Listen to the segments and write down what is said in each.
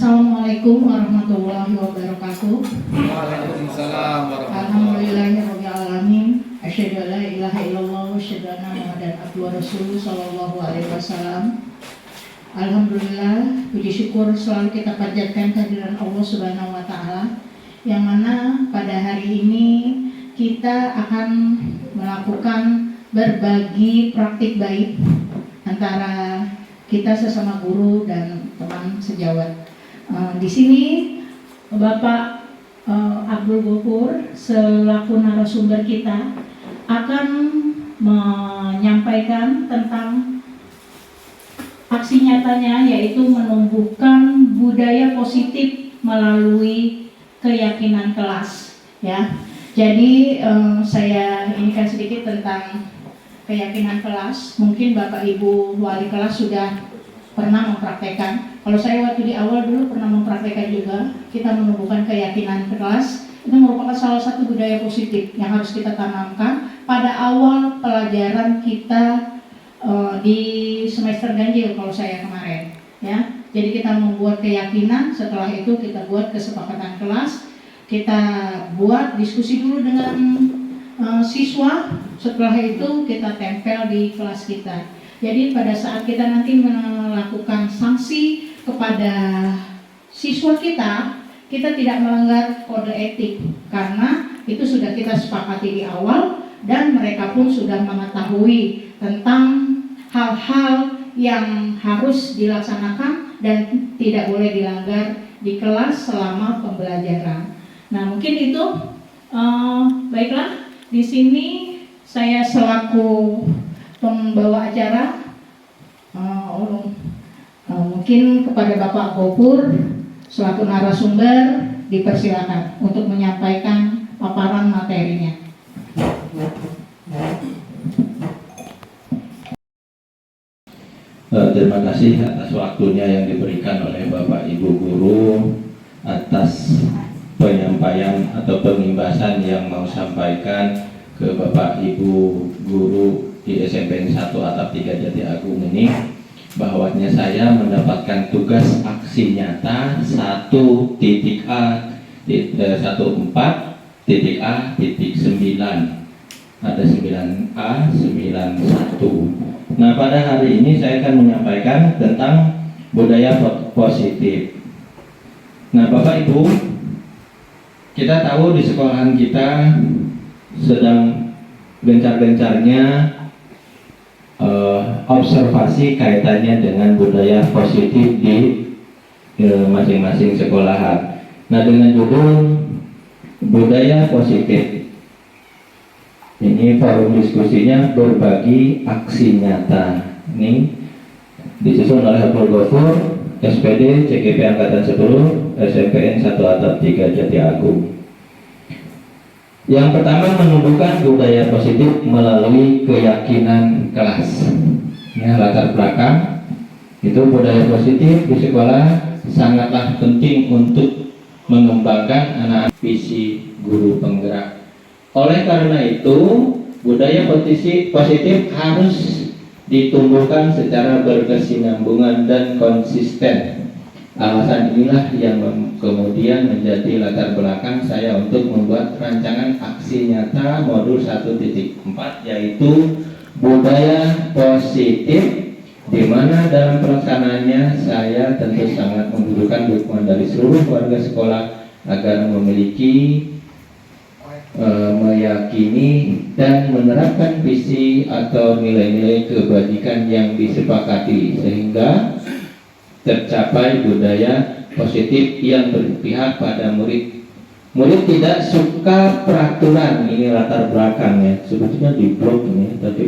Assalamualaikum warahmatullahi wabarakatuh. Waalaikumsalam warahmatullahi Alhamdulillahirabbil alamin. Asyhadu an la ilaha illallah wa asyhadu anna Muhammadan abduhu wa rasuluhu sallallahu alaihi wasallam. Alhamdulillah, puji syukur selalu kita panjatkan kehadiran Allah Subhanahu wa taala, yang mana pada hari ini kita akan melakukan berbagi praktik baik antara kita sesama guru dan teman sejawat. Di sini Bapak Abdul Ghafur selaku narasumber kita akan menyampaikan tentang aksi nyatanya, yaitu menumbuhkan budaya positif melalui keyakinan kelas. Ya, jadi saya inikan sedikit tentang keyakinan kelas. Mungkin Bapak Ibu wali kelas sudah pernah mempraktekkan. Kalau saya waktu di awal dulu pernah mempraktekkan juga. Kita menumbuhkan keyakinan kelas. Itu merupakan salah satu budaya positif yang harus kita tanamkan pada awal pelajaran kita di semester ganjil kalau saya kemarin. Ya, jadi kita membuat keyakinan. Setelah itu kita buat kesepakatan kelas. Kita buat diskusi dulu dengan siswa. Setelah itu kita tempel di kelas kita. Jadi pada saat kita nanti melakukan sanksi kepada siswa kita, kita tidak melanggar kode etik karena itu sudah kita sepakati di awal dan mereka pun sudah mengetahui tentang hal-hal yang harus dilaksanakan dan tidak boleh dilanggar di kelas selama pembelajaran. Nah, mungkin itu baiklah. Di sini saya selaku pembawa acara, mungkin kepada Bapak Ghafur selaku narasumber dipersilakan untuk menyampaikan paparan materinya. Terima kasih atas waktunya yang diberikan oleh Bapak Ibu Guru atas penyampaian atau pengimbasan yang mau sampaikan ke Bapak Ibu Guru di SMP 1 Atap 3 Jati Agung ini, bahwanya saya mendapatkan tugas aksi nyata 1.14.A.9. Ada 9A, 91. Nah, pada hari ini saya akan menyampaikan tentang budaya positif. Nah, Bapak Ibu, kita tahu di sekolahan kita sedang gencar-gencarnya observasi kaitannya dengan budaya positif di masing-masing sekolahan. Nah, dengan judul budaya positif ini, forum diskusinya berbagi aksi nyata. Ini disusun oleh Abdul Ghafur, SPD CGP Angkatan 10, SMPN 1 Atap 3 Jati Agung. Yang pertama, menumbuhkan budaya positif melalui keyakinan kelas. Ya, latar belakang itu budaya positif di sekolah sangatlah penting untuk mengembangkan anak-anak visi guru penggerak. Oleh karena itu, budaya positif harus ditumbuhkan secara berkesinambungan dan konsisten. Alasan inilah yang kemudian menjadi latar belakang saya untuk membuat rancangan aksi nyata modul 1.4, yaitu budaya positif, di mana dalam pelaksanaannya saya tentu sangat membutuhkan dukungan dari seluruh warga sekolah agar memiliki, meyakini dan menerapkan visi atau nilai-nilai kebajikan yang disepakati sehingga tercapai budaya positif yang berpihak pada murid. Murid tidak suka peraturan, ini latar belakangnya. Sebetulnya di blog ini tadi.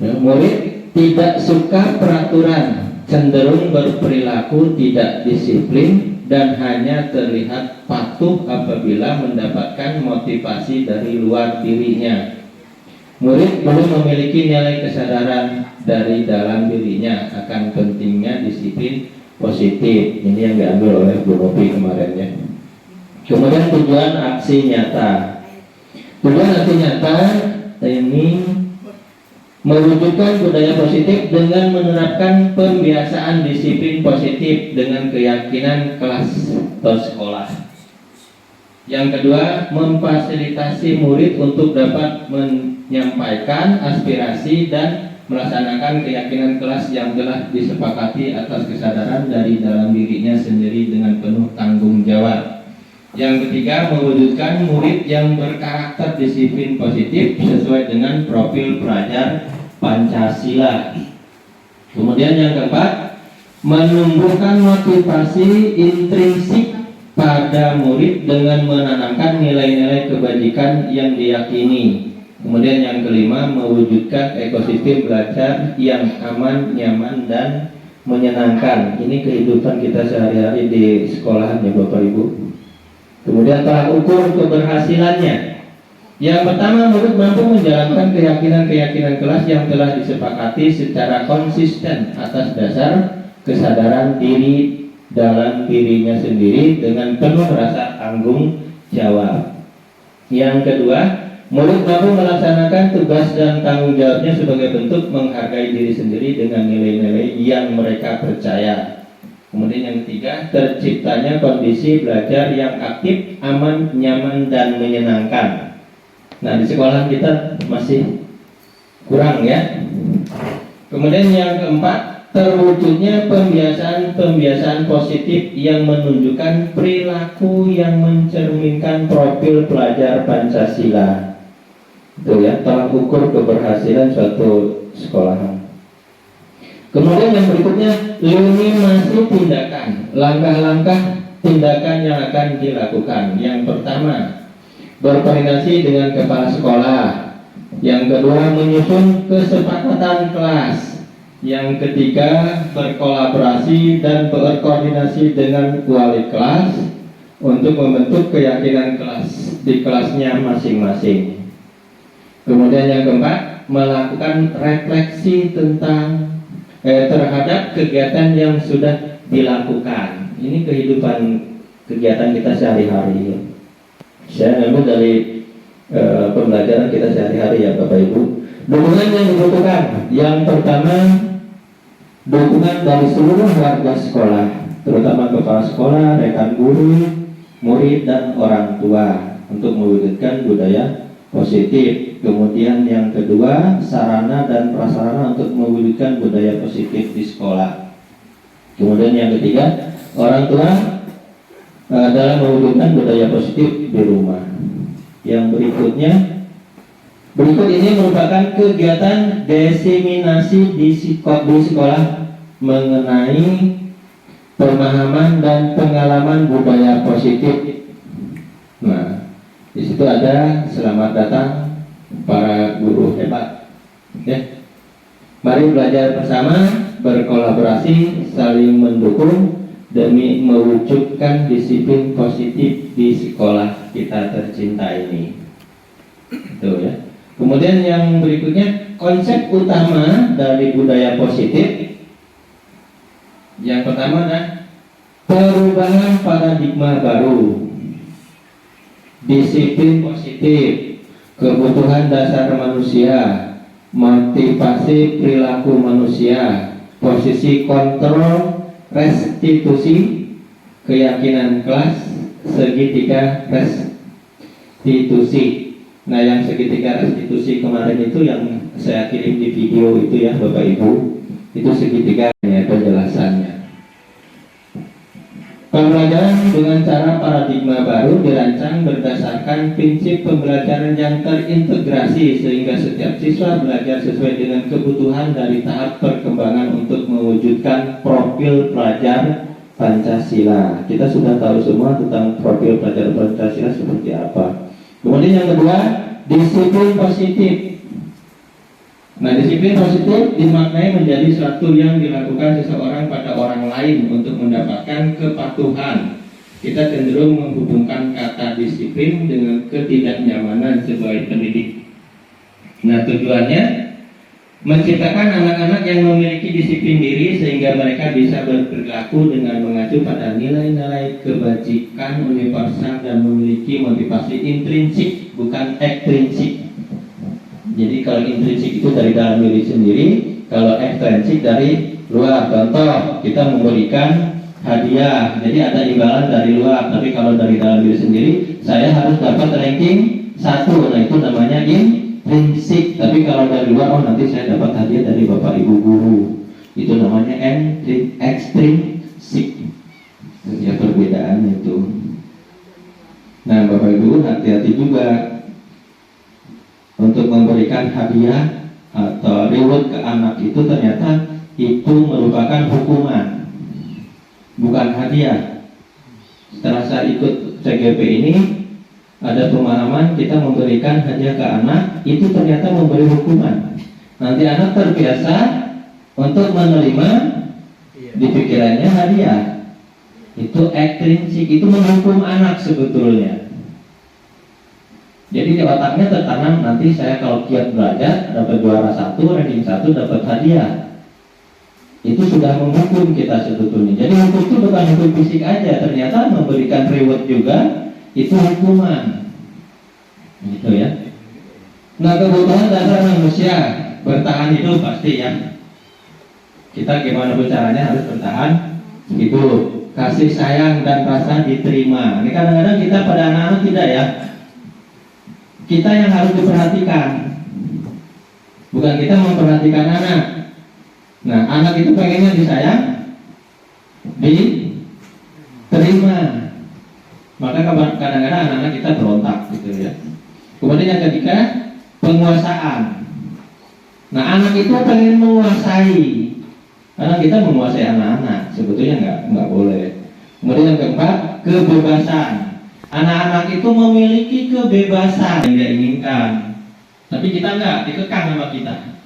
Ya, murid tidak suka peraturan, cenderung berperilaku tidak disiplin dan hanya terlihat patuh apabila mendapatkan motivasi dari luar dirinya. Murid perlu memiliki nilai kesadaran dari dalam dirinya akan pentingnya disiplin positif. Ini yang diambil oleh Bu Novi kemarin ya. Kemudian tujuan aksi nyata. Tujuan aksi nyata ini mewujudkan budaya positif dengan menerapkan pembiasaan disiplin positif dengan keyakinan kelas atau sekolah. Yang kedua, memfasilitasi murid untuk dapat menyampaikan aspirasi dan melaksanakan keyakinan kelas yang telah disepakati atas kesadaran dari dalam dirinya sendiri dengan penuh tanggung jawab. Yang ketiga, mewujudkan murid yang berkarakter disiplin positif sesuai dengan profil pelajar Pancasila. Kemudian yang keempat, menumbuhkan motivasi intrinsik pada murid dengan menanamkan nilai-nilai kebajikan yang diyakini. Kemudian yang kelima, mewujudkan ekosistem belajar yang aman, nyaman, dan menyenangkan. Ini kehidupan kita sehari-hari di sekolahan ya Bapak Ibu. Kemudian tolak ukur keberhasilannya. Yang pertama, murid mampu menjalankan keyakinan-keyakinan kelas yang telah disepakati secara konsisten atas dasar kesadaran diri dalam dirinya sendiri dengan penuh rasa tanggung jawab. Yang kedua, murid mampu melaksanakan tugas dan tanggung jawabnya sebagai bentuk menghargai diri sendiri dengan nilai-nilai yang mereka percaya. Kemudian yang ketiga, terciptanya kondisi belajar yang aktif, aman, nyaman, dan menyenangkan. Nah, di sekolah kita masih kurang ya. Kemudian yang keempat, terwujudnya pembiasaan positif yang menunjukkan perilaku yang mencerminkan profil pelajar Pancasila. Itu ya, tolak ukur keberhasilan suatu sekolahan. Kemudian yang berikutnya, minimasi tindakan, langkah-langkah tindakan yang akan dilakukan. Yang pertama, berkoordinasi dengan kepala sekolah. Yang kedua, menyusun kesepakatan kelas. Yang ketiga, berkolaborasi dan berkoordinasi dengan wali kelas untuk membentuk keyakinan kelas di kelasnya masing-masing. Kemudian yang keempat, melakukan refleksi terhadap kegiatan yang sudah dilakukan. Ini kehidupan kegiatan kita sehari-hari. Saya ambil dari pembelajaran kita sehari-hari ya Bapak Ibu. Dukungan yang dibutuhkan. Yang pertama, dukungan dari seluruh warga sekolah, terutama kepala sekolah, rekan guru, murid, dan orang tua untuk mewujudkan budaya positif. Kemudian yang kedua, sarana dan prasarana untuk mewujudkan budaya positif di sekolah. Kemudian yang ketiga, orang tua dalam mewujudkan budaya positif di rumah. Yang berikut ini merupakan kegiatan diseminasi di sekolah mengenai pemahaman dan pengalaman budaya positif. Nah, di situ ada selamat datang para guru hebat. Ya. Mari belajar bersama, berkolaborasi, saling mendukung demi mewujudkan disiplin positif di sekolah kita tercinta ini. Itu ya. Kemudian yang berikutnya, konsep utama dari budaya positif. Yang pertama adalah perubahan paradigma baru. Disiplin positif, kebutuhan dasar manusia, motivasi perilaku manusia, posisi kontrol, restitusi, keyakinan kelas, segitiga restitusi. Nah, yang segitiga restitusi kemarin itu yang saya kirim di video itu ya Bapak Ibu, itu segitiga ya penjelasannya. Pembelajaran dengan cara paradigma baru dirancang berdasarkan prinsip pembelajaran yang terintegrasi sehingga setiap siswa belajar sesuai dengan kebutuhan dari tahap perkembangan untuk mewujudkan profil pelajar Pancasila. Kita sudah tahu semua tentang profil pelajar Pancasila seperti apa. Kemudian yang kedua, disiplin positif. Nah, disiplin positif dimaknai menjadi sesuatu yang dilakukan seseorang pada orang lain untuk mendapatkan kepatuhan. Kita cenderung menghubungkan kata disiplin dengan ketidaknyamanan sebagai pendidik. Nah, tujuannya menciptakan anak-anak yang memiliki disiplin diri sehingga mereka bisa berperilaku dengan mengacu pada nilai-nilai kebajikan universal dan memiliki motivasi intrinsik bukan ekstrinsik. Jadi kalau intrinsik itu dari dalam diri sendiri, kalau ekstrinsik dari luar. Contoh, kita memberikan hadiah, jadi ada imbalan dari luar. Tapi kalau dari dalam diri sendiri, saya harus dapat ranking 1. Nah itu namanya intrinsik. Tapi kalau dari luar, oh nanti saya dapat hadiah dari bapak ibu guru, itu namanya ekstrinsik. Ya perbedaan itu. Nah bapak ibu hati-hati juga untuk memberikan hadiah atau reward ke anak itu, ternyata itu merupakan hukuman, bukan hadiah. Setelah saya ikut CGP ini, ada pemahaman kita memberikan hadiah ke anak itu ternyata memberi hukuman. Nanti anak terbiasa untuk menerima di pikirannya hadiah. Itu ekstrinsik, itu menghukum anak sebetulnya. Jadi di otaknya tertanam, nanti saya kalau giat belajar dapat juara 1, ranking 1, dapat hadiah. Itu sudah menghukum kita sebetulnya. Jadi hukum itu bukan hukum fisik aja, ternyata memberikan reward juga itu hukuman. Gitu ya. Nah kebutuhan dasar manusia bertahan hidup pasti ya. Kita gimana caranya harus bertahan hidup. Kasih sayang dan rasa diterima. Ini kadang-kadang kita pada anak-anak tidak ya. Kita yang harus diperhatikan, bukan kita memperhatikan anak. Nah anak itu pengennya disayang, diterima. Maka kadang-kadang anak-anak kita berontak gitu ya. Kemudian yang ketiga, penguasaan. Nah anak itu pengen menguasai, karena kita menguasai anak-anak sebetulnya nggak boleh. Kemudian yang keempat, kebebasan. Anak-anak itu memiliki kebebasan yang dia inginkan, tapi kita nggak, dikekang sama kita.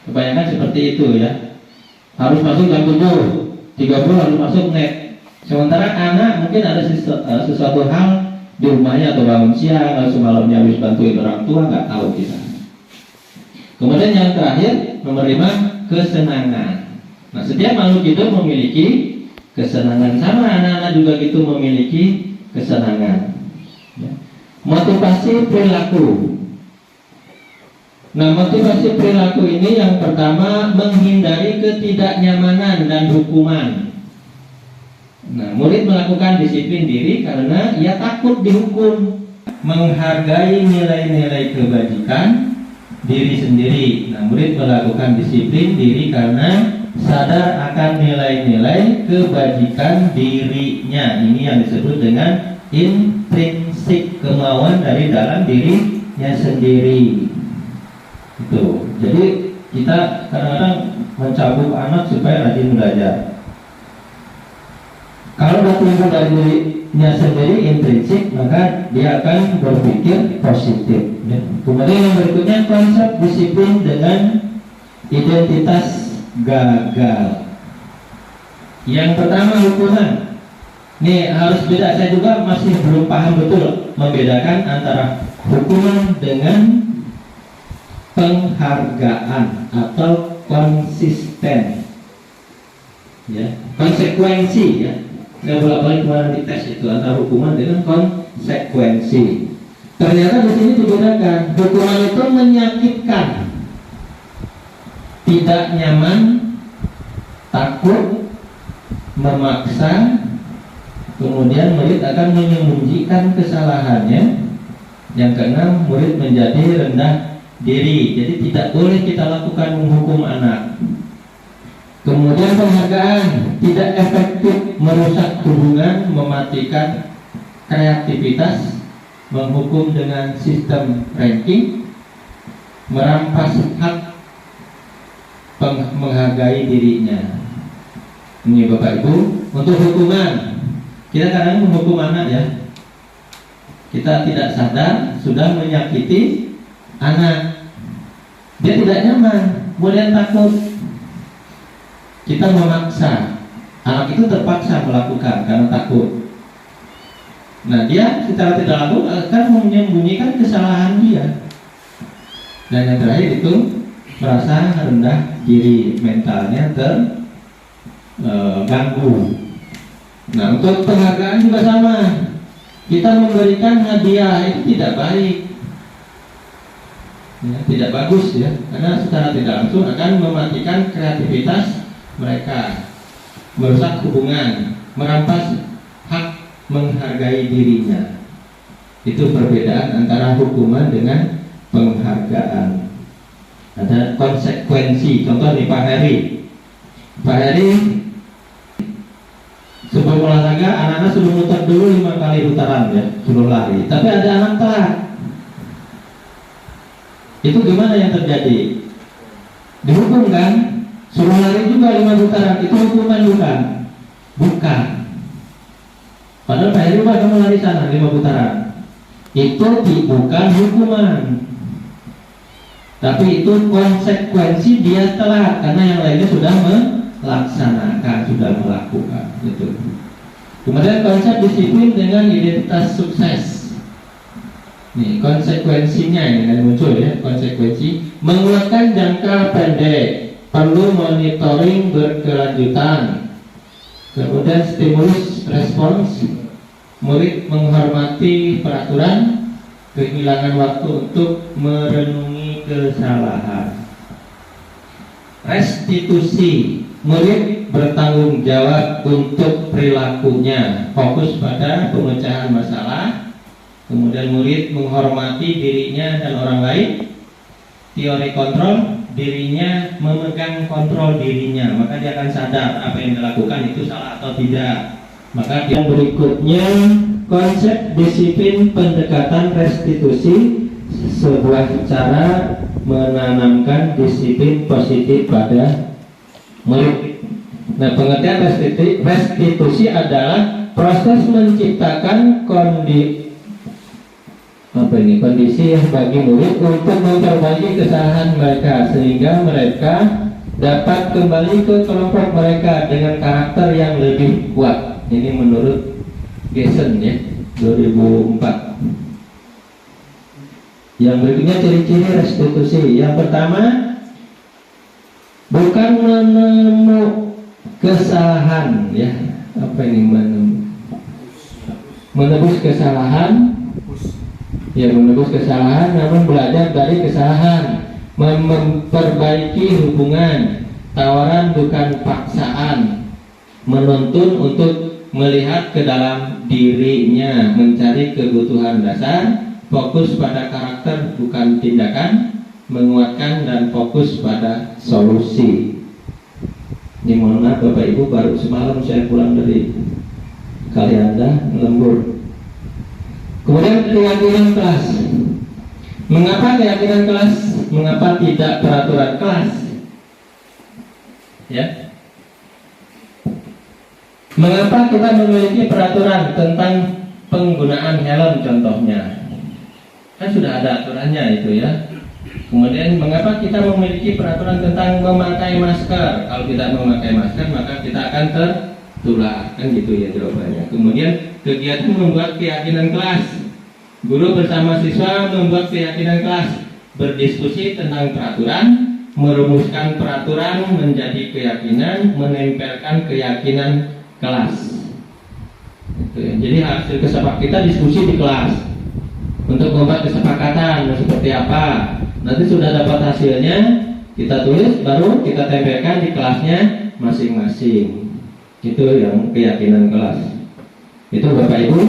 Kebanyakan seperti itu ya. Harus masuk jam 7:30 harus masuk net. Sementara anak mungkin ada sesuatu hal di rumahnya atau bangun siang atau semalamnya habis bantuin orang tua, nggak tahu kita. Kemudian yang terakhir, nomor 5, kesenangan. Nah setiap makhluk hidup memiliki kesenangan, sama anak-anak juga gitu memiliki kesenangan. Motivasi perilaku. Nah motivasi perilaku ini yang pertama, menghindari ketidaknyamanan dan hukuman. Nah murid melakukan disiplin diri karena ia takut dihukum. Menghargai nilai-nilai kebajikan diri sendiri. Nah murid melakukan disiplin diri karena sadar akan nilai-nilai kebajikan dirinya. Ini yang disebut dengan intrinsik, kemauan dari dalam dirinya sendiri. Itu. Jadi kita kadang-kadang mencabut anak supaya rajin belajar. Kalau sudah tumbuh dari dirinya sendiri intrinsik, maka dia akan berpikir positif. Kemudian yang berikutnya, konsep disiplin dengan identitas gagal. Yang pertama, hukuman. Nih harus beda, saya juga masih belum paham betul membedakan antara hukuman dengan penghargaan atau konsisten. Ya, konsekuensi ya. Saya bolak-balik kemarin di tes itu antara hukuman dengan konsekuensi. Ternyata di sini dibedakan. Hukuman itu menyakitkan, tidak nyaman, takut, memaksa. Kemudian murid akan menyembunyikan kesalahannya. Yang keenam, murid menjadi rendah diri. Jadi tidak boleh kita lakukan menghukum anak. Kemudian penghargaan, tidak efektif, merusak hubungan, mematikan kreativitas, menghukum dengan sistem ranking, merampas hak menghargai dirinya. Ini Bapak Ibu, untuk hukuman, kita kadang menghukum anak ya. Kita tidak sadar sudah menyakiti anak. Dia tidak nyaman, kemudian takut. Kita memaksa, anak itu terpaksa melakukan karena takut. Nah dia secara tidak langsung akan menyembunyikan kesalahan dia. Dan yang terakhir itu merasa rendah diri, mentalnya terganggu. Nah untuk penghargaan juga sama. Kita memberikan hadiah itu tidak baik. ya, tidak bagus ya, karena secara tidak langsung akan mematikan kreativitas mereka, merusak hubungan, merampas hak menghargai dirinya. Itu perbedaan antara hukuman dengan penghargaan. Ada konsekuensi. Contoh nih Pak Heri. Pak Heri sebelum olahraga, anak-anak sudah muter dulu 5 kali putaran ya, sebelum lari. Tapi ada anak telat. Itu gimana yang terjadi? Dihukum kan? Suruh lari juga 5 putaran. Itu hukuman bukan? Bukan. Padahal Pak Heri kamu lari sana 5 putaran. Itu bukan hukuman, tapi itu konsekuensi dia telat karena yang lainnya sudah melaksanakan, sudah melakukan. Gitu. Kemudian konsep disiplin dengan identitas sukses. Nih konsekuensinya ini kan muncul ya, konsekuensi menguatkan jangka pendek, perlu monitoring berkelanjutan. Kemudian stimulus respons, murid menghormati peraturan, kehilangan waktu untuk merenungi kesalahan. Restitusi, murid bertanggung jawab untuk perilakunya, fokus pada pemecahan masalah. Kemudian murid menghormati dirinya dan orang lain. Teori kontrol, dirinya memegang kontrol dirinya, maka dia akan sadar apa yang dilakukan itu salah atau tidak. Maka yang berikutnya konsep disiplin pendekatan restitusi, sebuah cara menanamkan disiplin positif pada murid. Nah, pengertian restitusi adalah proses menciptakan kondisi yang bagi murid untuk memperbaiki kesalahan mereka sehingga mereka dapat kembali ke kelompok mereka dengan karakter yang lebih kuat. Ini menurut Gessen ya, 2004. Yang berikutnya ciri-ciri restitusi. Yang pertama, bukan menemu kesalahan ya. Apa ini menebus kesalahan? Ya, menebus kesalahan, namun belajar dari kesalahan, memperbaiki hubungan, tawaran bukan paksaan, menuntun untuk melihat ke dalam dirinya, mencari kebutuhan dasar, fokus pada karakter bukan tindakan, menguatkan dan fokus pada solusi. Ini mohon maaf Bapak Ibu, baru semalam saya pulang dari Kalianda, lembur. Kemudian keyakinan kelas. Mengapa keyakinan kelas? Mengapa tidak peraturan kelas? Ya. Mengapa kita memiliki peraturan tentang penggunaan helm contohnya? Kan sudah ada aturannya itu ya. Kemudian mengapa kita memiliki peraturan tentang memakai masker? Kalau tidak memakai masker maka kita akan tertular, kan gitu ya jawabannya. Kemudian kegiatan membuat keyakinan kelas. Guru bersama siswa membuat keyakinan kelas, berdiskusi tentang peraturan, merumuskan peraturan menjadi keyakinan, menempelkan keyakinan kelas. Gitu ya. Jadi hasil kesepakatan kita diskusi di kelas untuk membuat kesepakatan seperti apa. Nanti sudah dapat hasilnya, kita tulis, baru kita tempelkan di kelasnya masing-masing. Itu yang keyakinan kelas. Itu Bapak Ibu.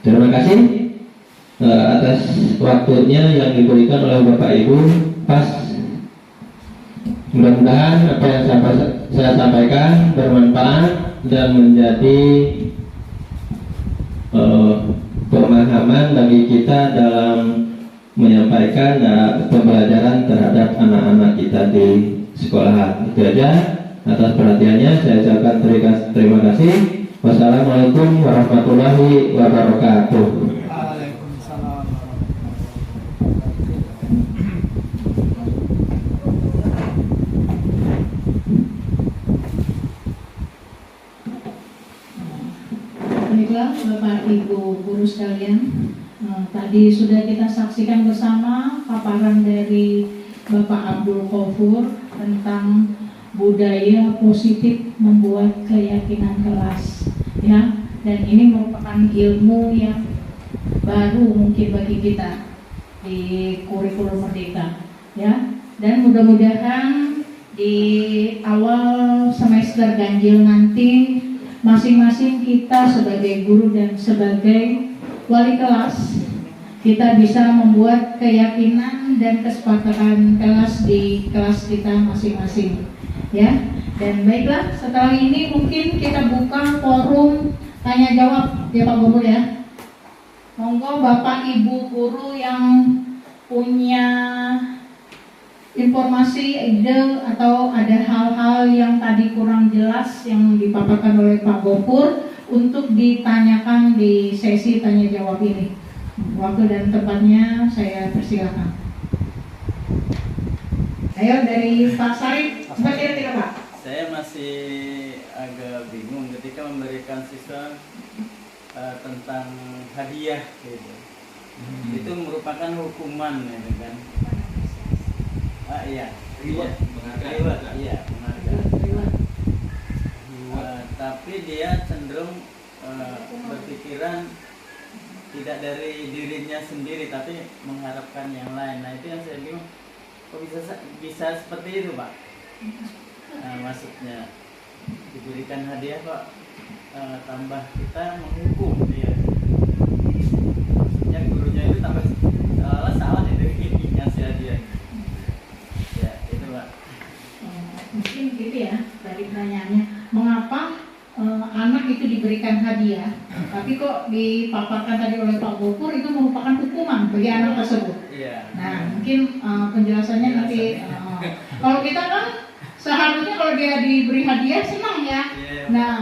Terima kasih atas waktunya yang diberikan oleh Bapak Ibu. Pas. Mudah-mudahan apa yang saya sampaikan bermanfaat dan menjadi pemahaman bagi kita dalam menyampaikan pembelajaran terhadap anak-anak kita di sekolah. Itu aja. Atas perhatiannya saya ucapkan terima kasih. Wassalamualaikum warahmatullahi wabarakatuh. Waalaikumsalam. Baiklah Bapak Ibu guru sekalian, tadi sudah kita saksikan bersama paparan dari Bapak Abdul Ghafur tentang budaya positif membuat keyakinan kelas, ya. Dan ini merupakan ilmu yang baru mungkin bagi kita. di kurikulum Merdeka, ya. Dan mudah-mudahan di awal semester ganjil nanti masing-masing kita sebagai guru dan sebagai wali kelas kita bisa membuat keyakinan dan kesepakatan kelas di kelas kita masing-masing, ya. Dan baiklah, setelah ini mungkin kita buka forum tanya jawab ya Pak Guru ya. Monggo Bapak Ibu guru yang punya informasi, ide, atau ada hal-hal yang tadi kurang jelas yang dipaparkan oleh Pak Gopur untuk ditanyakan di sesi tanya jawab ini. Waktu dan tempatnya saya persilakan. Ayo dari Pak Sarif, kira-kira Pak. Saya masih agak bingung ketika memberikan siswa tentang hadiah gitu. Itu merupakan hukuman ya kan? Iya. Reward, iya, penghargaan. Tapi dia cenderung berpikiran tidak dari dirinya sendiri, tapi mengharapkan yang lain. Nah itu yang saya bingung. Kok bisa seperti itu, Pak? Nah, maksudnya diberikan hadiah kok tambah kita menghukum dia. Maksudnya gurunya itu tambah salah itu ngasih hadiah. Ya itu Pak. Mungkin gitu ya dari pertanyaannya, mengapa anak itu diberikan hadiah, tapi kok dipaparkan tadi oleh Pak Gopur itu merupakan hukuman bagi anak tersebut. Iya. Nah mungkin penjelasannya nanti. Kalau kita kan seharusnya kalau dia diberi hadiah senang ya. Yeah. Nah,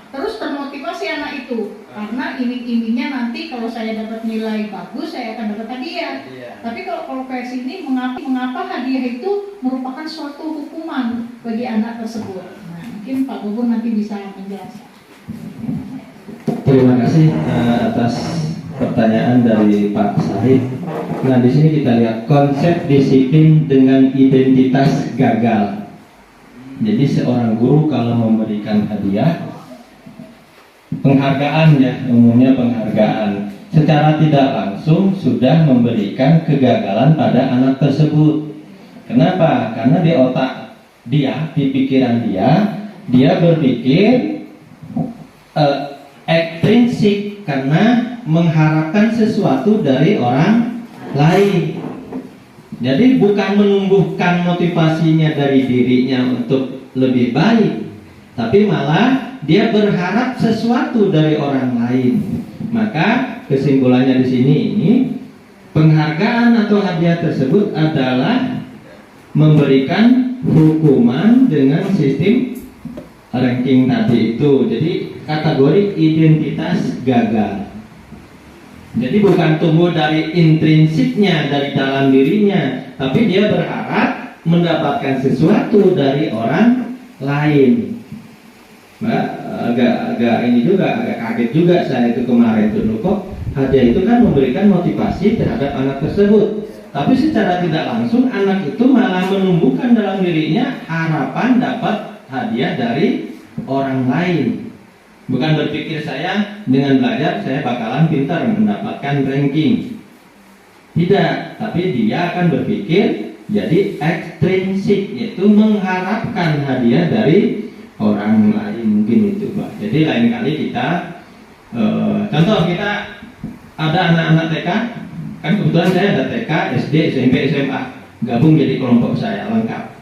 terus termotivasi anak itu karena iming-imingnya nanti kalau saya dapat nilai bagus saya akan dapat hadiah. Yeah. Tapi kalau versi ini mengapa hadiah itu merupakan suatu hukuman bagi anak tersebut. Nah, mungkin Pak Gubernur nanti bisa menjelaskan. Terima kasih atas pertanyaan dari Pak Sarif. Nah, di sini kita lihat konsep disiplin dengan identitas gagal. Jadi seorang guru kalau memberikan hadiah, penghargaan ya, umumnya penghargaan, secara tidak langsung sudah memberikan kegagalan pada anak tersebut. Kenapa? Karena di otak dia, di pikiran dia berpikir ekstrinsik karena mengharapkan sesuatu dari orang lain. Jadi bukan menumbuhkan motivasinya dari dirinya untuk lebih baik, tapi malah dia berharap sesuatu dari orang lain. Maka kesimpulannya di sini ini penghargaan atau hadiah tersebut adalah memberikan hukuman dengan sistem ranking tadi itu. Jadi kategori identitas gagal. Jadi bukan tumbuh dari intrinsiknya, dari dalam dirinya, tapi dia berharap mendapatkan sesuatu dari orang lain. Mbak, agak ini juga, agak kaget juga saya itu kemarin tuh, kok hadiah itu kan memberikan motivasi terhadap anak tersebut, tapi secara tidak langsung anak itu malah menumbuhkan dalam dirinya harapan dapat hadiah dari orang lain. Bukan berpikir saya dengan belajar saya bakalan pintar mendapatkan ranking. Tidak, tapi dia akan berpikir jadi ekstrinsik, yaitu mengharapkan hadiah dari orang lain, mungkin itu Pak. Jadi lain kali kita contoh kita ada anak-anak TK, kan kebetulan saya ada TK, SD, SMP, SMA, gabung jadi kelompok saya lengkap.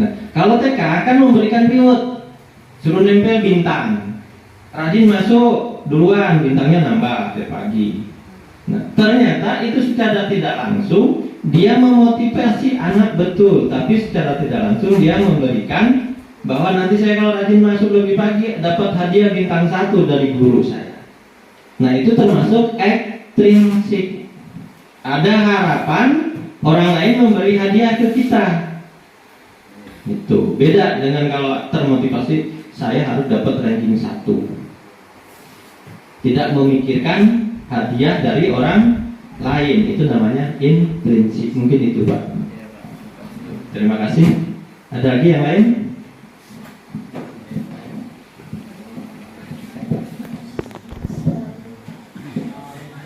Nah, kalau TK akan memberikan reward, suruh nempel bintang, rajin masuk duluan, bintangnya nambah tiap pagi. Nah, ternyata itu secara tidak langsung dia memotivasi anak betul, tapi secara tidak langsung dia memberikan bahwa nanti saya kalau rajin masuk lebih pagi dapat hadiah bintang 1 dari guru saya. Nah, itu termasuk ekstrinsik. Ada harapan orang lain memberi hadiah ke kita. Itu beda dengan kalau termotivasi saya harus dapat ranking 1. Tidak memikirkan hadiah dari orang lain, itu namanya intrinsik. Mungkin itu Pak. Terima kasih. Ada lagi yang lain?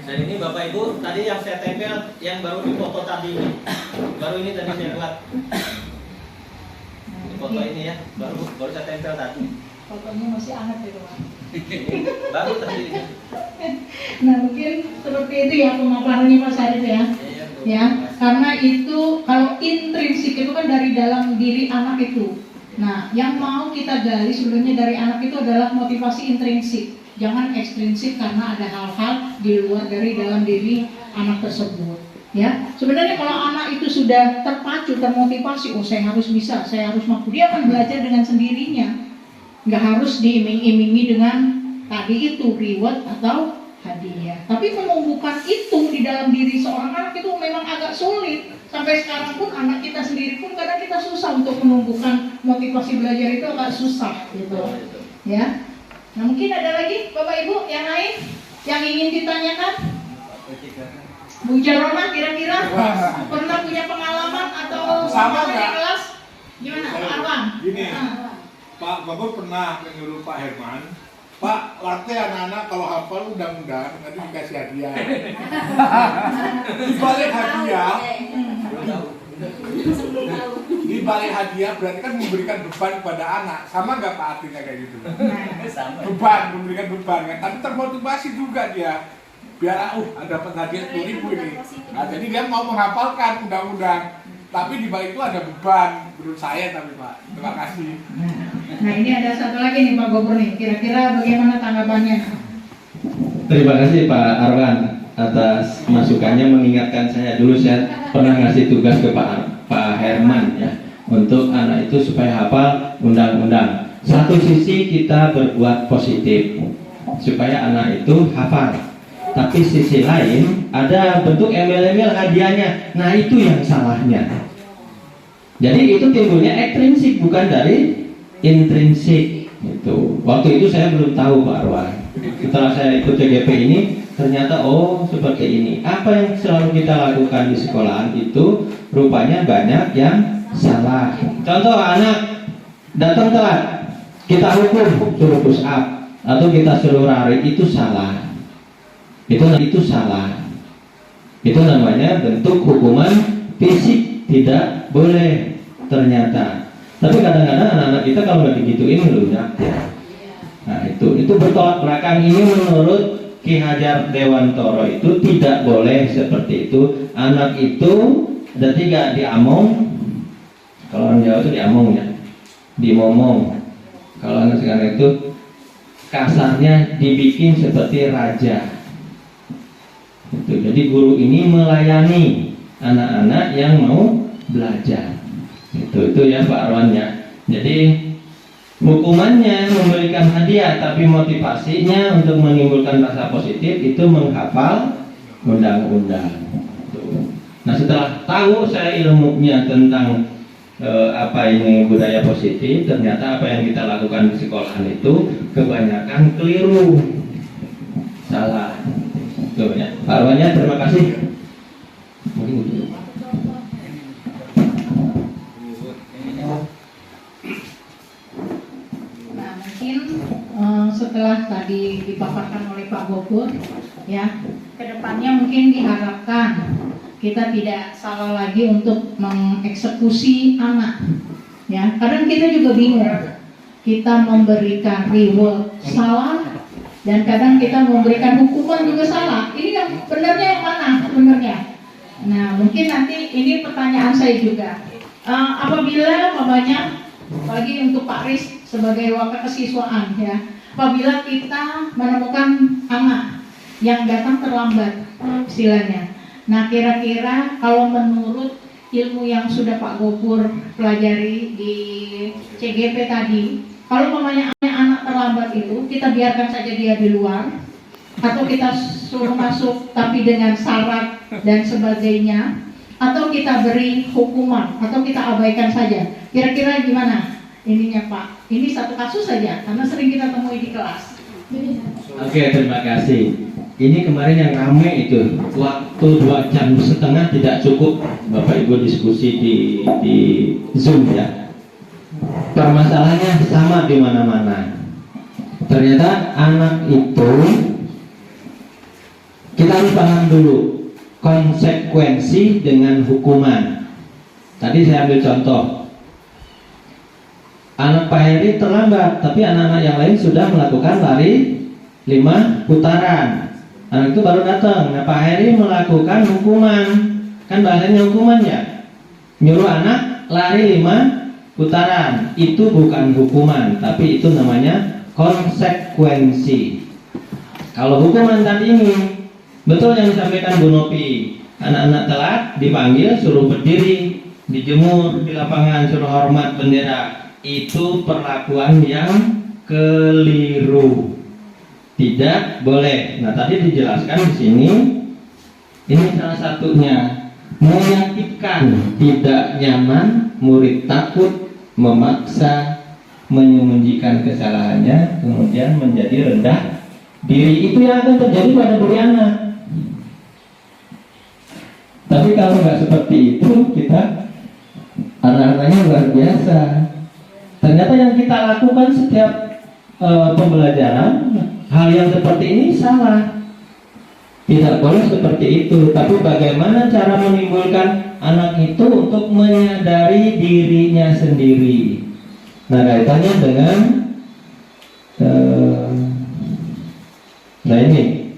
Dan ini Bapak Ibu tadi Tadi yang saya tempel, yang baru dipoto tadi ini, baru ini tadi saya buat. Foto ini ya, baru saya tempel tadi. Fotonya masih hangat ya Pak. Baru tadi. Nah mungkin seperti itu ya pemaparannya Mas Arif ya. Iya, Bu. Ya, karena itu kalau intrinsik itu kan dari dalam diri anak itu. Nah, yang mau kita gali sebenarnya dari anak itu adalah motivasi intrinsik, jangan ekstrinsik karena ada hal-hal di luar dari dalam diri anak tersebut. Ya, sebenarnya kalau anak itu sudah terpacu, termotivasi, oh saya harus bisa, saya harus mampu, dia akan belajar dengan sendirinya. Nggak harus diiming-imingi dengan tadi itu reward atau hadiah. Tapi menumbuhkan itu di dalam diri seorang anak itu memang agak sulit. Sampai sekarang pun anak kita sendiri pun kadang kita susah untuk menumbuhkan motivasi belajar itu agak susah gitu. Ya. Nah mungkin ada lagi Bapak Ibu yang lain yang ingin ditanyakan? Bu Jarona kira-kira pernah punya pengalaman atau Sama di nggak? kelas? Gimana Pak Arwan? Gini, Pak Bapak pernah menyuruh Pak Herman, Pak latih anak-anak kalau hafal undang-undang nanti dikasih hadiah. Di balik hadiah, di balik hadiah berarti kan memberikan beban kepada anak. Sama nggak Pak artinya kayak gitu? Sama. Beban, memberikan beban kan. Tapi termotivasi juga dia. Biar dapat hadiah 10.000 ini. Nah, jadi dia mau menghafalkan undang-undang. Tapi di balik itu ada beban menurut saya tapi Pak. Terima kasih. Nah ini ada satu lagi nih Pak Gubernur nih. Kira-kira bagaimana tanggapannya? Terima kasih Pak Arwan atas masukannya, mengingatkan saya. Dulu saya pernah ngasih tugas ke Pak Herman ya, untuk anak itu supaya hafal undang-undang. Satu sisi kita berbuat positif supaya anak itu hafal, tapi sisi lain ada bentuk embel-embel hadiahnya. Nah itu yang salahnya. Jadi itu timbulnya ekstrinsik bukan dari intrinsik. Itu waktu itu saya belum tahu Pak Arwan. Setelah saya ikut CGP ini ternyata oh seperti ini. Apa yang selalu kita lakukan di sekolahan itu rupanya banyak yang salah. Contoh anak datang telat, kita hukum suruh push up atau kita suruh lari, itu salah. Itu salah. Itu namanya bentuk hukuman fisik, tidak boleh ternyata. Tapi kadang-kadang anak-anak kita kalau nggak digituin lunak ya. Nah itu bertolak belakang. Ini menurut Ki Hajar Dewantoro itu tidak boleh seperti itu. Anak itu ada 3, diamong. Kalau orang Jawa itu diamong ya, dimomong. Kalau anak sekarang itu kasarnya dibikin seperti raja. Jadi guru ini melayani anak-anak yang mau belajar. Itu ya Pak Arwan ya. Jadi hukumannya memberikan hadiah, tapi motivasinya untuk menimbulkan rasa positif itu menghafal undang-undang. Nah setelah tahu saya ilmunya tentang apa ini budaya positif, ternyata apa yang kita lakukan di sekolahan itu kebanyakan keliru, salah. Tuh ya, Pak Arwan ya, terima kasih. Mungkin gitu. Nah mungkin setelah tadi dipaparkan oleh Pak Gopur, ya kedepannya mungkin diharapkan kita tidak salah lagi untuk mengeksekusi anak. Ya, kadang kita juga bingung. Kita memberikan reward salah, dan kadang kita memberikan hukuman juga salah. Ini yang benarnya yang mana sebenarnya? Nah, mungkin nanti ini pertanyaan saya juga. Apabila mamanya, apalagi untuk Pak Riz sebagai wakil kesiswaan, ya, apabila kita menemukan anak yang datang terlambat, istilahnya. Nah, kira-kira kalau menurut ilmu yang sudah Pak Gopur pelajari di CGP tadi, kalau mamanya anak terlambat itu, kita biarkan saja dia di luar, atau kita suruh masuk tapi dengan syarat dan sebagainya, atau kita beri hukuman, atau kita abaikan saja. Kira-kira gimana ininya Pak? Ini satu kasus saja, karena sering kita temui di kelas. Oke, terima kasih. Ini kemarin yang ramai itu, waktu 2,5 jam tidak cukup Bapak Ibu diskusi di Zoom ya. Permasalahannya sama di mana-mana. Ternyata anak itu kita harus paham dulu. konsekuensi dengan hukuman. Tadi saya ambil contoh, anak Pak Heri terlambat, tapi anak-anak yang lain sudah melakukan lari 5 putaran. Anak itu baru datang. Nah, Pak Heri melakukan hukuman, kan bahasanya hukuman ya, nyuruh anak lari 5 putaran. Itu bukan hukuman, tapi itu namanya konsekuensi. Kalau hukuman tadi ini, betul yang disampaikan Bu Nopi, anak-anak telat dipanggil, suruh berdiri, dijemur di lapangan, suruh hormat bendera. Itu perlakuan yang keliru, tidak boleh. Nah, tadi dijelaskan di sini, ini salah satunya, menyakitkan, tidak nyaman, murid takut, memaksa, menyembunyikan kesalahannya, kemudian menjadi rendah diri. Itu yang akan terjadi pada diri anak. Tapi kalau nggak seperti itu, kita anak-anaknya luar biasa. Ternyata yang kita lakukan setiap pembelajaran, hal yang seperti ini salah. Tidak boleh seperti itu. Tapi bagaimana cara menimbulkan anak itu untuk menyadari dirinya sendiri? Nah, kaitannya dengan nah ini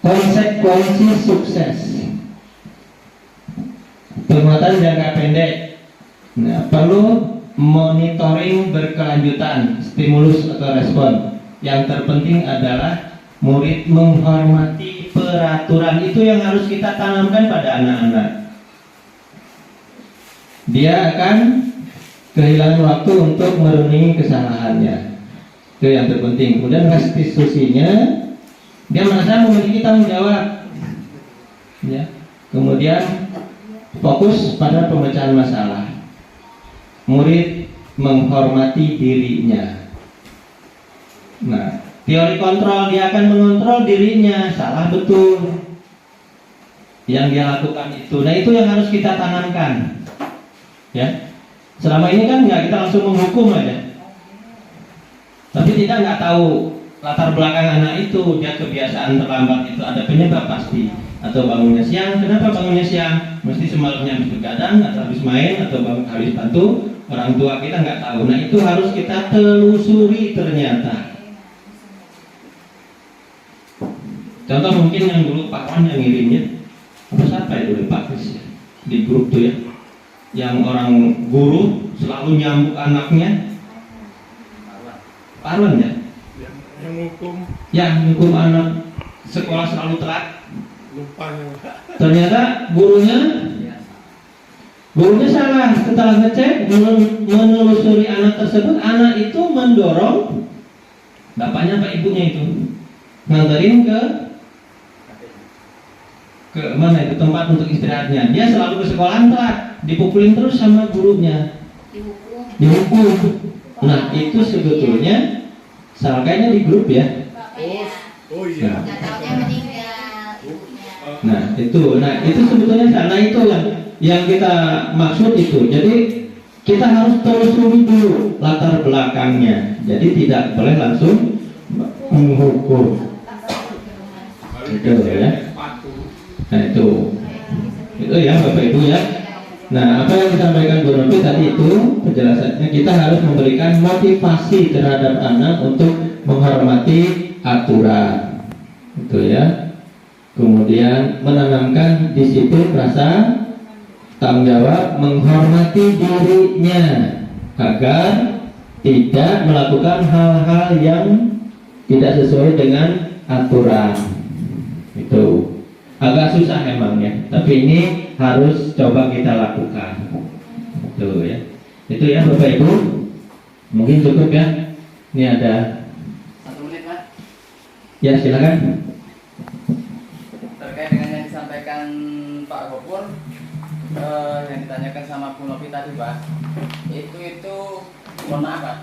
konsekuensi sukses, penguatan jangka pendek. Nah, perlu monitoring berkelanjutan, stimulus atau respon. Yang terpenting adalah murid menghormati peraturan. Itu yang harus kita tanamkan pada anak-anak. Dia akan kehilangan waktu untuk merenungi kesalahannya. Itu yang terpenting. Kemudian restitusinya, dia merasa memiliki tanggung jawab. Ya. Kemudian fokus pada pemecahan masalah. Murid menghormati dirinya. Nah, teori kontrol, dia akan mengontrol dirinya, salah betul yang dia lakukan itu. Nah, itu yang harus kita tanamkan. Ya. Selama ini kan nggak kita langsung menghukum aja. Tapi kita nggak tahu latar belakang anak itu, dia kebiasaan terlambat itu ada penyebab pasti. Atau bangunnya siang, kenapa bangunnya siang? Mesti semalamnya habis begadang, atau habis main, atau habis bantu orang tua kita, nggak tahu. Nah, itu harus kita telusuri ternyata. Contoh mungkin yang dulu Pak Wan yang ngirimnya, apa siapa ya dulu Pak Kris ya? Di grup tuh ya, yang orang guru selalu nyambuk anaknya, Pak Wan ya? Yang hukum. Yang hukum anak sekolah selalu telat. Lupa ya. Ternyata gurunya salah. Setelah ngecek, menelusuri anak tersebut, anak itu mendorong bapaknya apa ibunya itu nganterin ke mana itu tempat untuk istirahatnya. Dia selalu ke sekolah telat, dipukulin terus sama gurunya, dihukum. Nah, itu sebetulnya salah kayaknya di grup ya. Oh iya. Nah, itu sebetulnya sana itu yang kita maksud itu. Jadi kita harus telusuri dulu latar belakangnya. Jadi tidak boleh langsung menghukum. Itu ya. Nah, itu ya Bapak Ibu ya. Nah, apa yang disampaikan Bu Novi tadi itu penjelasannya, kita harus memberikan motivasi terhadap anak untuk menghormati aturan. Itu ya. Kemudian menanamkan disiplin, rasa tanggung jawab, menghormati dirinya agar tidak melakukan hal-hal yang tidak sesuai dengan aturan. Itu agak susah emang ya, tapi ini harus coba kita lakukan. Itu ya. Itu ya Bapak Ibu. Mungkin cukup ya. Ini ada 1 menit Pak. Ya, silakan. Terkait dengan yang disampaikan Pak Gopur, yang ditanyakan sama Bu Novi tadi Pak, itu mohon maaf Pak,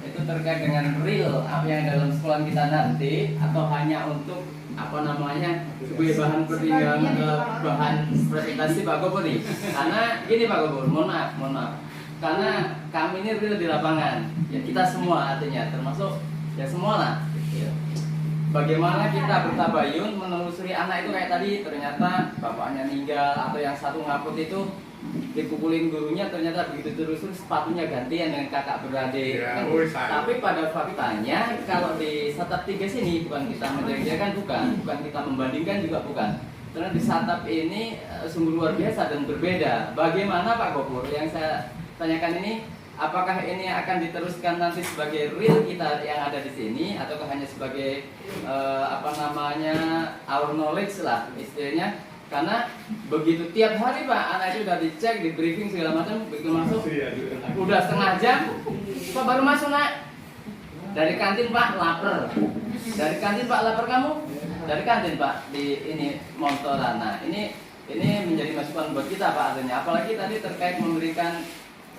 itu terkait dengan real apa yang dalam sekolah kita nanti, atau hanya untuk apa namanya sebagai bahan pertimbangan, bahan presentasi Pak Gopur nih. Karena gini Pak Gopur, mohon maaf, karena kami ini real di lapangan, ya kita semua artinya termasuk ya semua lah. bagaimana kita bertabayun menelusuri anak itu kayak tadi, ternyata bapaknya meninggal atau yang satu ngaput itu dipukulin gurunya, ternyata begitu terus sepatunya gantian dengan kakak beradik. Ya, Tapi pada faktanya kalau di Satap 3 sini bukan kita menjadikan, bukan kita membandingkan juga bukan. Karena di Satap ini sungguh luar biasa dan berbeda. Bagaimana Pak Gopur? Yang saya tanyakan ini, apakah ini akan diteruskan nanti sebagai real kita yang ada di sini, ataukah hanya sebagai our knowledge lah istilahnya? Karena begitu tiap hari Pak, anak itu udah dicek, di briefing segala macam, begitu masuk udah setengah jam, kok baru masuk nak? Dari kantin Pak, lapar. Dari kantin Pak, lapar kamu? Dari kantin Pak, di ini montoran. Nah ini menjadi masukan buat kita Pak artinya. Apalagi tadi terkait memberikan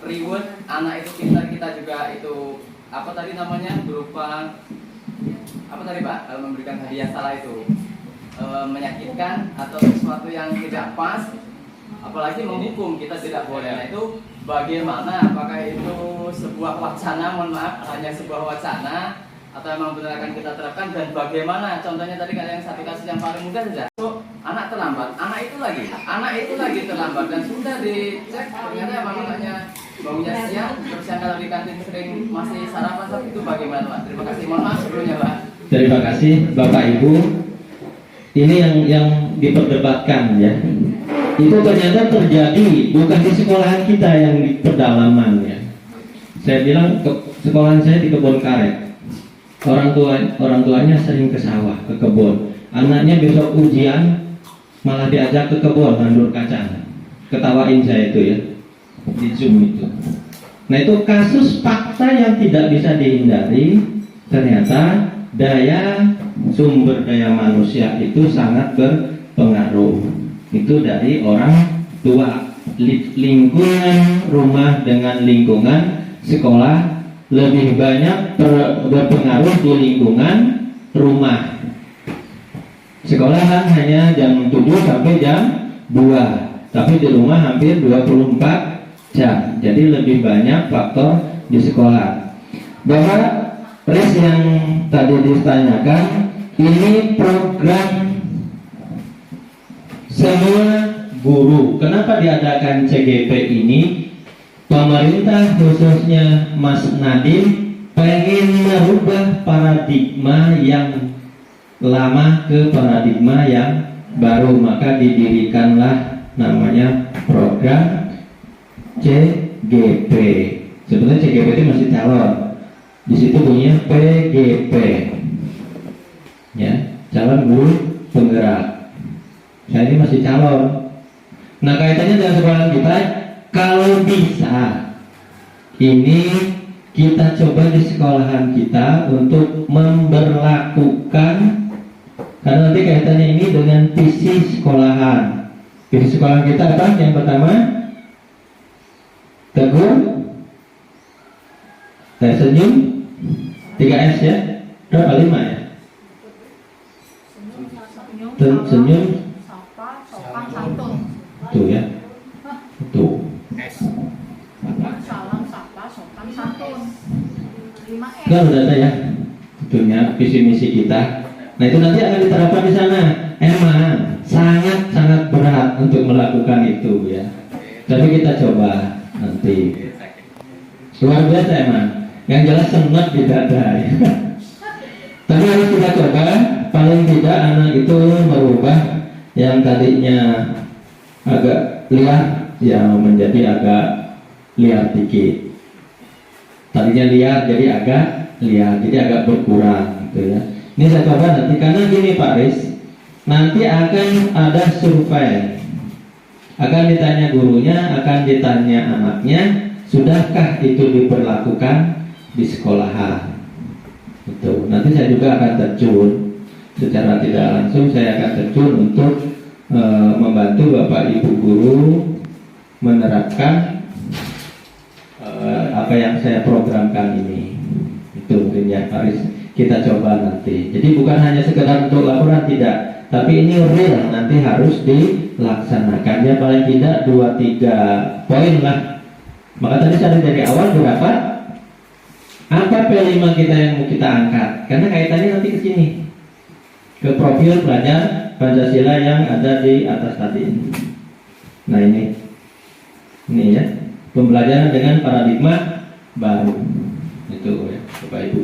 reward anak itu kita juga itu apa tadi namanya berupa apa tadi Pak, kalau memberikan hadiah salah itu menyakitkan atau sesuatu yang tidak pas, apalagi menghukum kita tidak boleh. Nah itu bagaimana, apakah itu sebuah wacana, mohon maaf hanya sebuah wacana atau memang benar akan kita terapkan, dan bagaimana contohnya tadi ada yang satu kasus yang paling mudah saja, so, anak terlambat, anak itu lagi terlambat dan sudah dicek ternyata emang anaknya bangunnya siang, terus yang kalau di kantin sering masih sarapan, itu bagaimana Pak? Terima kasih, mohon maaf sebelumnya Pak. Terima kasih Bapak Ibu. Ini yang diperdebatkan ya. Itu ternyata terjadi bukan di sekolahan kita yang di pedalaman ya. Saya bilang sekolahan saya di kebun karet. Orang tuanya sering ke sawah, ke kebun. Anaknya besok ujian malah diajak ke kebun nandur kacang. Ketawain saya itu ya di Zoom itu. Nah itu kasus fakta yang tidak bisa dihindari. Ternyata sumber daya manusia itu sangat berpengaruh. Itu dari orang tua, lingkungan rumah dengan lingkungan sekolah lebih banyak berpengaruh di lingkungan rumah. Sekolah kan hanya jam 7 sampai jam 2, tapi di rumah hampir 24 jam. Jadi lebih banyak faktor di sekolah. Bahwa Pres yang tadi ditanyakan, ini program semua guru. Kenapa diadakan CGP ini? Pemerintah khususnya Mas Nadiem pengen merubah paradigma yang lama ke paradigma yang baru, maka didirikanlah namanya program CGP. Sebenarnya CGP itu masih calon. Di situ bunyinya PGP, ya, calon guru penggerak. Saya ini masih calon. Nah kaitannya dengan sekolah kita, kalau bisa, ini kita coba di sekolahan kita untuk memberlakukan, karena nanti kaitannya ini dengan visi sekolahan. Visi sekolahan kita apa? Yang pertama, teguh, senyum, 3S ya, berapa 5 ya? Senyum, sopan, santun. tuh ya, tuh. Salam, sapa, sopan, santun. 5S. Kan udah ada ya, tentunya visi misi kita. Nah itu nanti akan diterapkan di sana. Emang sangat berat untuk melakukan itu ya. Tapi kita coba nanti. Luar biasa emang. Yang jelas senang tidak ada ya. Tapi harus kita coba. Paling tidak anak itu merubah yang tadinya agak liar ya menjadi agak liar dikit. Tadinya liar jadi agak liar, jadi agak berkurang gitu ya. Ini saya coba nanti, karena gini Pak Riz, nanti akan ada survei, akan ditanya gurunya, akan ditanya anaknya, sudahkah itu diberlakukan di sekolahan. Itu nanti saya juga akan terjun secara tidak langsung, saya akan terjun untuk membantu Bapak Ibu guru menerapkan apa yang saya programkan ini. Itu mungkin ya Pak Riz, kita coba nanti. Jadi bukan hanya sekedar untuk laporan, tidak, tapi ini real, nanti harus dilaksanakan ya, paling tidak 2-3 poin lah. Maka tadi saya dari awal berapa? Apa P5 kita yang mau kita angkat? Karena kaitannya nanti ke sini. ke profil pelajar Pancasila yang ada di atas tadi. Nah ini ya, pembelajaran dengan paradigma baru. Itu ya, Bapak Ibu.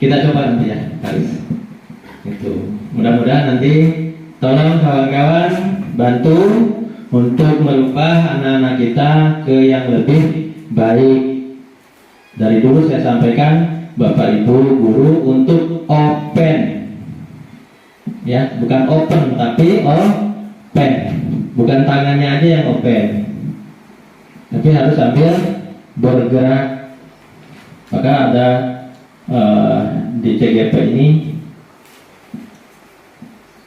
Kita coba nanti ya, Haris. Itu. Mudah-mudahan nanti tolong kawan-kawan bantu untuk merubah anak-anak kita ke yang lebih baik. Dari dulu saya sampaikan, Bapak Ibu guru untuk open, ya, bukan open tapi open, bukan tangannya aja yang open, tapi harus sambil bergerak. Maka ada di CGP ini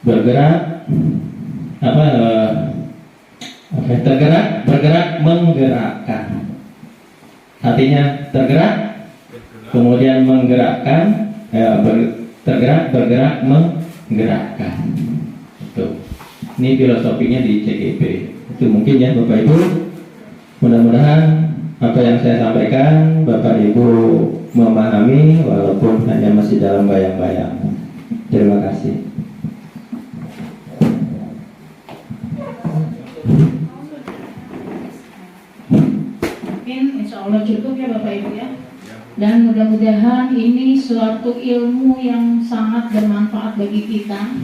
bergerak tergerak, bergerak, menggerakkan. Artinya tergerak, kemudian menggerakkan, tergerak, bergerak, menggerakkan. Itu. Ini filosofinya di CGP. Itu mungkin ya Bapak Ibu. Mudah-mudahan apa yang saya sampaikan Bapak Ibu memahami walaupun hanya masih dalam bayang-bayang. Terima kasih. Mungkin insya Allah cukup ya Bapak Ibu ya. Dan mudah-mudahan ini suatu ilmu yang sangat bermanfaat bagi kita,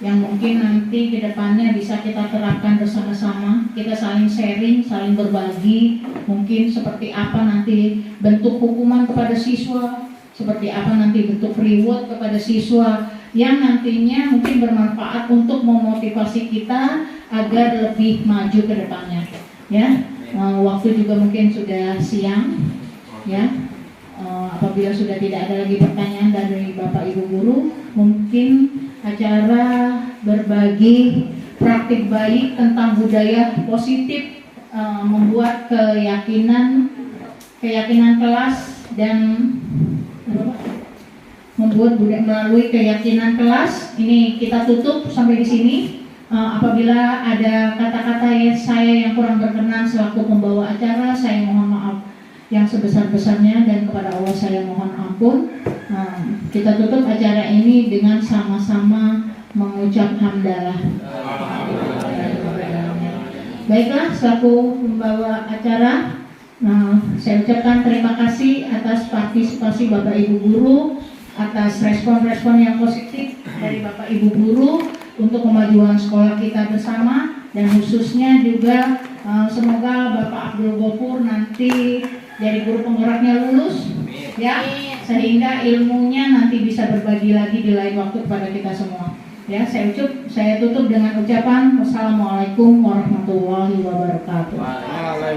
yang mungkin nanti ke depannya bisa kita terapkan bersama-sama. Kita saling sharing, saling berbagi, mungkin seperti apa nanti bentuk hukuman kepada siswa, seperti apa nanti bentuk reward kepada siswa, yang nantinya mungkin bermanfaat untuk memotivasi kita agar lebih maju ke depannya. Ya, waktu juga mungkin sudah siang, ya. Apabila sudah tidak ada lagi pertanyaan dari Bapak Ibu guru, mungkin acara berbagi praktik baik tentang budaya positif, membuat keyakinan kelas dan membuat budaya melalui keyakinan kelas ini kita tutup sampai di sini. Apabila ada kata-kata saya yang kurang berkenan selaku pembawa acara, saya mohon maaf yang sebesar-besarnya, dan kepada Allah saya mohon ampun. Kita tutup acara ini dengan sama-sama mengucap hamdalah. Baiklah, selaku pembawa acara, saya ucapkan terima kasih atas partisipasi Bapak Ibu guru, atas respon-respon yang positif dari Bapak Ibu guru untuk kemajuan sekolah kita bersama, dan khususnya juga semoga Bapak Abdul Ghafur nanti dari guru penggeraknya lulus, ya, sehingga ilmunya nanti bisa berbagi lagi di lain waktu kepada kita semua. Ya, saya tutup dengan ucapan wassalamualaikum warahmatullahi wabarakatuh.